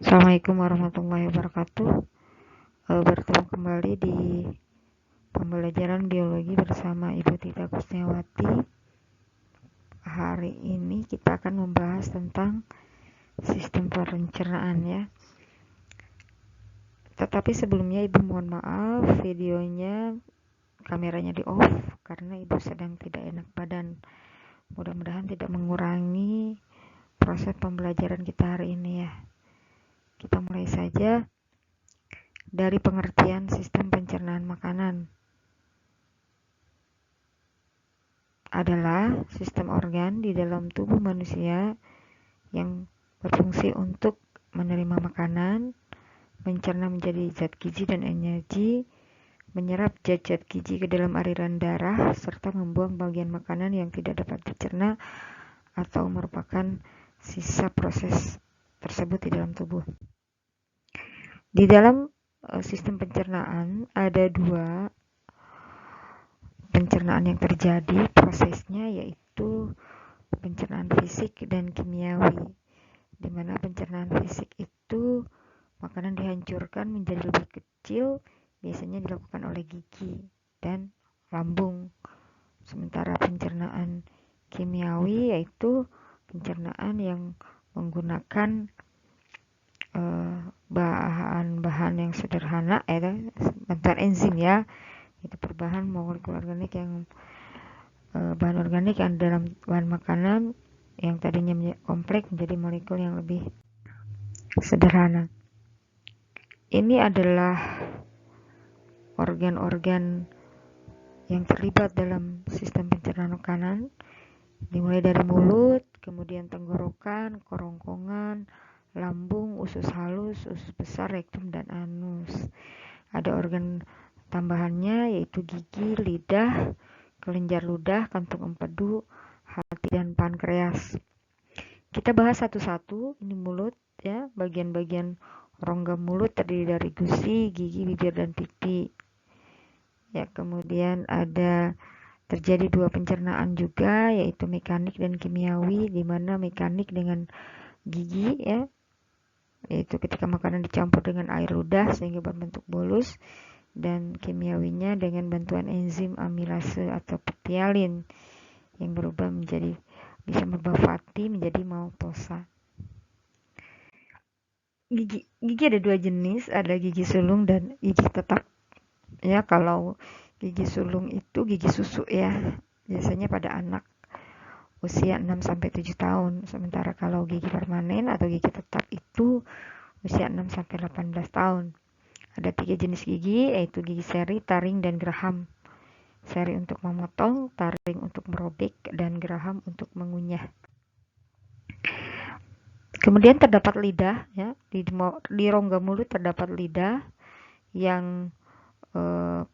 Assalamualaikum warahmatullahi wabarakatuh. Bertemu kembali di pembelajaran biologi bersama Ibu Tita Kusniawati. Hari ini kita akan membahas tentang sistem pencernaan ya. Tetapi sebelumnya Ibu mohon maaf, videonya kameranya di off karena Ibu sedang tidak enak badan. Mudah-mudahan tidak mengurangi proses pembelajaran kita hari ini ya. Kita mulai saja dari pengertian sistem pencernaan makanan. Adalah sistem organ di dalam tubuh manusia yang berfungsi untuk menerima makanan, mencerna menjadi zat gizi dan energi, menyerap zat-zat gizi ke dalam aliran darah, serta membuang bagian makanan yang tidak dapat dicerna atau merupakan sisa proses tersebut di dalam tubuh. Di dalam sistem pencernaan ada dua pencernaan yang terjadi, prosesnya yaitu pencernaan fisik dan kimiawi, di mana pencernaan fisik itu makanan dihancurkan menjadi lebih kecil, biasanya dilakukan oleh gigi dan lambung. Sementara pencernaan kimiawi yaitu pencernaan yang menggunakan bahan-bahan yang sederhana, bantuan enzim ya, itu perubahan molekul organik yang bahan organik yang dalam bahan makanan yang tadinya kompleks menjadi molekul yang lebih sederhana. Ini adalah organ-organ yang terlibat dalam sistem pencernaan makanan, dimulai dari mulut, kemudian tenggorokan, kerongkongan, lambung, usus halus, usus besar, rektum, dan anus. Ada organ tambahannya yaitu gigi, lidah, kelenjar ludah, kantung empedu, hati, dan pankreas. Kita bahas satu-satu. Ini mulut ya, bagian-bagian rongga mulut terdiri dari gusi, gigi, bibir, dan pipi. Ya, kemudian ada terjadi dua pencernaan juga, yaitu mekanik dan kimiawi, di mana mekanik dengan gigi ya, yaitu ketika makanan dicampur dengan air ludah sehingga berbentuk bolus, dan kimiawinya dengan bantuan enzim amilase atau ptyalin yang berubah menjadi bisa merubah fatty menjadi maltosa. Gigi ada dua jenis, ada gigi sulung dan gigi tetap. Ya, kalau gigi sulung itu gigi susu ya, biasanya pada anak usia 6 sampai 7 tahun. Sementara kalau gigi permanen atau gigi tetap itu usia 6 sampai 18 tahun. Ada 3 jenis gigi, yaitu gigi seri, taring, dan geraham. Seri untuk memotong, taring untuk merobek, dan geraham untuk mengunyah. Kemudian terdapat lidah ya, di rongga mulut terdapat lidah yang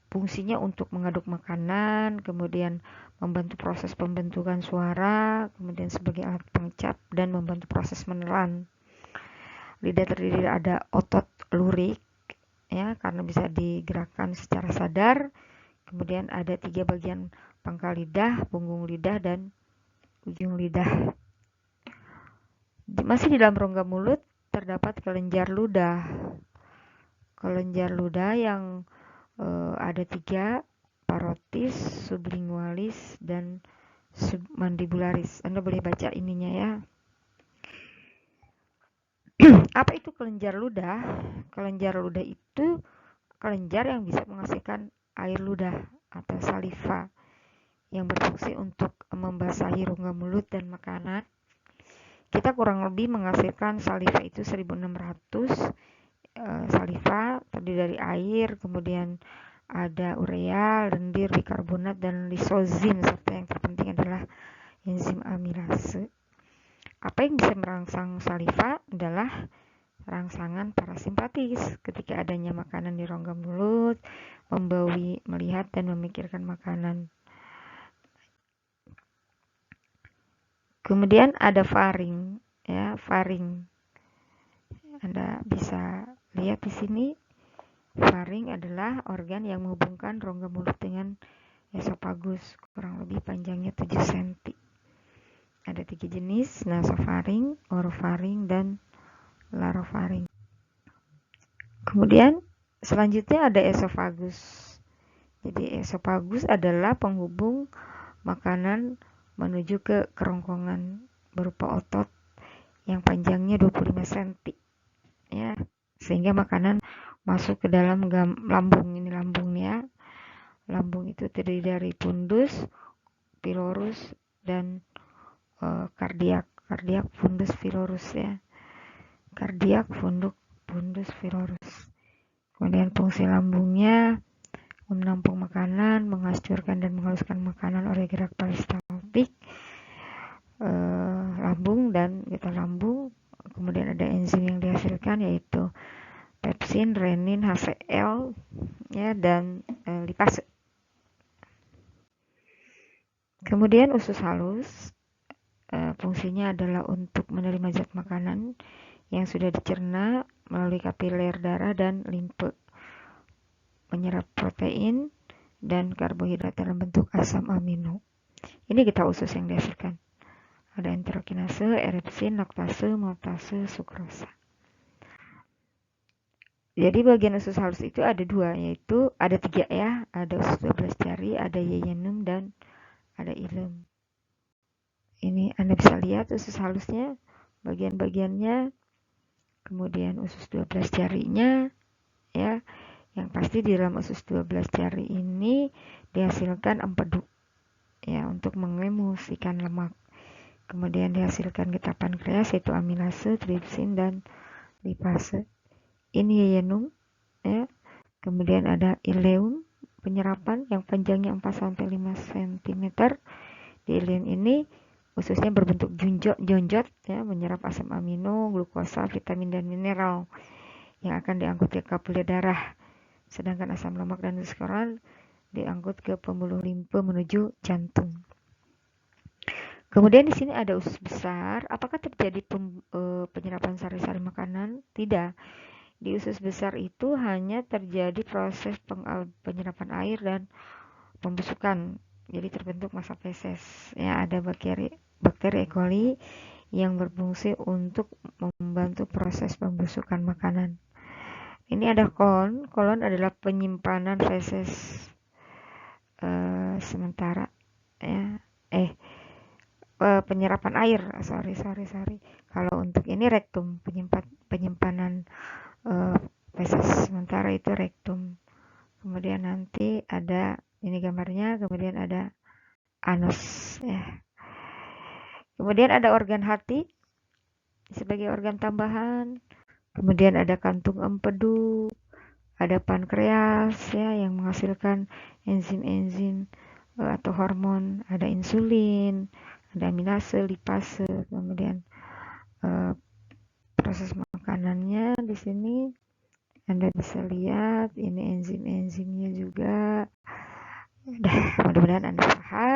fungsinya untuk mengaduk makanan, kemudian membantu proses pembentukan suara, kemudian sebagai alat pengecap dan membantu proses menelan. Lidah terdiri ada otot lurik ya, karena bisa digerakkan secara sadar. Kemudian ada 3 bagian pangkal lidah, punggung lidah, dan ujung lidah. Masih di dalam rongga mulut terdapat kelenjar ludah. Kelenjar ludah yang ada 3, parotis, sublingualis, dan submandibularis. Anda boleh baca ininya ya. Apa itu kelenjar ludah? Kelenjar ludah itu kelenjar yang bisa menghasilkan air ludah atau saliva yang berfungsi untuk membasahi rongga mulut dan makanan. Kita kurang lebih menghasilkan saliva itu 1600 saliva, terdiri dari air, kemudian ada urea, lendir, bikarbonat, dan lisozim, serta yang terpenting adalah enzim amilase. Apa yang bisa merangsang saliva adalah rangsangan parasimpatis. Ketika adanya makanan di rongga mulut, membawi, melihat, dan memikirkan makanan. Kemudian ada faring, ya, faring. Anda bisa lihat di sini, faring adalah organ yang menghubungkan rongga mulut dengan esofagus, kurang lebih panjangnya 7 cm. Ada 3 jenis, nasofaring, orofaring, dan larofaring. Kemudian selanjutnya ada esofagus. Jadi esofagus adalah penghubung makanan menuju ke kerongkongan berupa otot yang panjangnya 25 cm ya, sehingga makanan masuk ke dalam lambung. Ini lambung ya. Lambung itu terdiri dari fundus, pylorus, dan kardiak. Kardiak, fundus, pylorus ya. Kardiak, fundus, pylorus. Kemudian fungsi lambungnya menampung makanan, menghancurkan dan menghaluskan makanan oleh gerak peristaltik lambung dan getah lambung. Kemudian ada enzim yang dihasilkan yaitu pepsin, renin, HCl ya, dan lipase. Kemudian usus halus fungsinya adalah untuk menerima zat makanan yang sudah dicerna melalui kapiler darah dan limfe, menyerap protein dan karbohidrat dalam bentuk asam amino. Ini getah usus yang dihasilkan. Ada enterokinase, erepsin, laktase, maltase, sukrosa. Jadi bagian usus halus itu ada dua, yaitu ada 3 ya, ada usus 12 jari, ada yeyunum, dan ada ilum. Ini Anda bisa lihat usus halusnya, bagian-bagiannya, kemudian usus 12 jarinya, ya. Yang pasti di dalam usus 12 jari ini dihasilkan empedu, ya, untuk mengemulsikan lemak. Kemudian dihasilkan getah pankreas yaitu amilase, tripsin, dan lipase. Ini yeyunum, ya. Kemudian ada ileum, penyerapan yang panjangnya 4-5 cm. Di ileum ini ususnya berbentuk jonjot ya, menyerap asam amino, glukosa, vitamin, dan mineral yang akan diangkut ke kapiler darah. Sedangkan asam lemak dan kolesterol diangkut ke pembuluh limfe menuju jantung. Kemudian di sini ada usus besar. Apakah terjadi penyerapan sari-sari makanan? Tidak. Di usus besar itu hanya terjadi proses penyerapan air dan pembusukan. Jadi terbentuk massa feses. Ya, ada bakteri E. coli yang berfungsi untuk membantu proses pembusukan makanan. Ini ada kolon. Kolon adalah penyimpanan feses sementara ya. Penyerapan air. Sorry. Kalau untuk ini rektum, penyimpanan feses sementara itu rektum. Kemudian nanti ada ini gambarnya, kemudian ada anus ya. Kemudian ada organ hati sebagai organ tambahan. Kemudian ada kantung empedu, ada pankreas ya yang menghasilkan enzim-enzim atau hormon, ada insulin, ada amilase, lipase, kemudian proses makanannya di sini Anda bisa lihat ini enzim-enzimnya juga. Mudah-mudahan Anda paham.